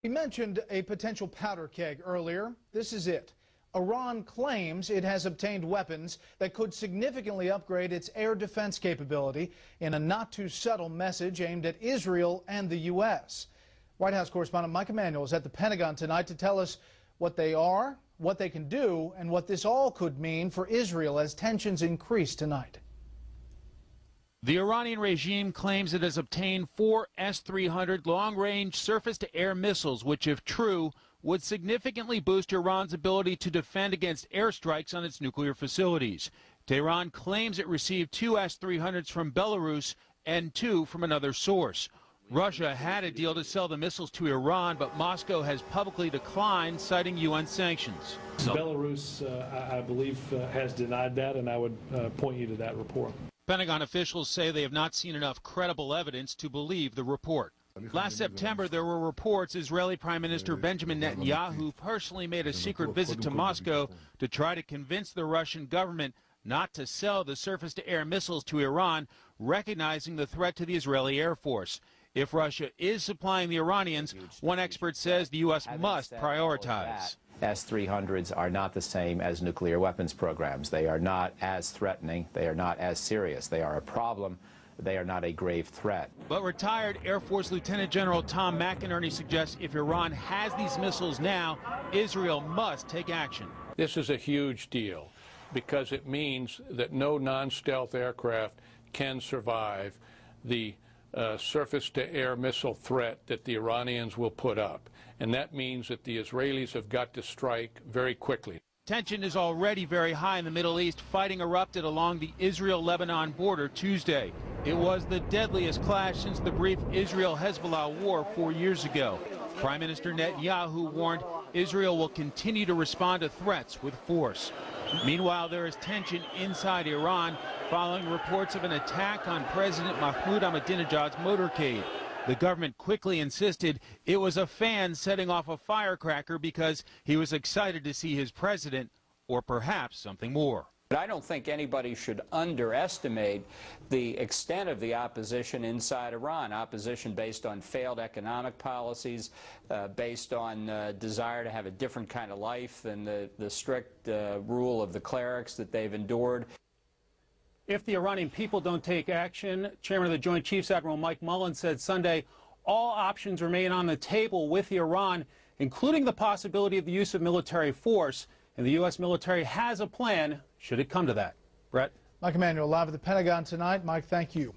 We mentioned a potential powder keg earlier. This is it. Iran claims it has obtained weapons that could significantly upgrade its air defense capability in a not-too-subtle message aimed at Israel and the U.S. White House correspondent Майк Эмануэль is at the Pentagon tonight to tell us what they are, what they can do, and what this all could mean for Israel as tensions increase tonight. The Iranian regime claims it has obtained 4 S-300 long-range surface-to-air missiles, which, if true, would significantly boost Iran's ability to defend against airstrikes on its nuclear facilities. Tehran claims it received 2 S-300s from Belarus and 2 from another source. Russia had a deal to sell the missiles to Iran, but Moscow has publicly declined, citing UN sanctions. Belarus, I believe, has denied that, and I would point you to that report. Pentagon officials say they have not seen enough credible evidence to believe the report. Last September, there were reports Israeli Prime Minister Benjamin Netanyahu personally made a secret visit to Moscow to try to convince the Russian government not to sell the surface-to-air missiles to Iran, recognizing the threat to the Israeli Air Force. If Russia is supplying the Iranians, one expert says the U.S. must prioritize. S-300s are not the same as nuclear weapons programs. They are not as threatening. They are not as serious. They are a problem. They are not a grave threat. But retired Air Force Lieutenant General Tom McInerney suggests if Iran has these missiles now, Israel must take action. This is a huge deal because it means that no non-stealth aircraft can survive the surface-to-air missile threat that the Iranians will put up. And that means that the Israelis have got to strike very quickly. Tension is already very high in the Middle East. Fighting erupted along the Israel-Lebanon border Tuesday. It was the deadliest clash since the brief Israel-Hezbollah war 4 years ago. Prime Minister Netanyahu warned Israel will continue to respond to threats with force. Meanwhile, there is tension inside Iran following reports of an attack on President Mahmoud Ahmadinejad's motorcade. The government quickly insisted it was a fan setting off a firecracker because he was excited to see his president, or perhaps something more. But I don't think anybody should underestimate the extent of the opposition inside Iran, opposition based on failed economic policies, based on desire to have a different kind of life than the strict rule of the clerics that they've endured. If the Iranian people don't take action, Chairman of the Joint Chiefs Admiral Mike Mullen said Sunday all options remain on the table with Iran, including the possibility of the use of military force. And the U.S. military has a plan should it come to that. Brett? Майк Эмануэль live at the Pentagon tonight. Mike, thank you.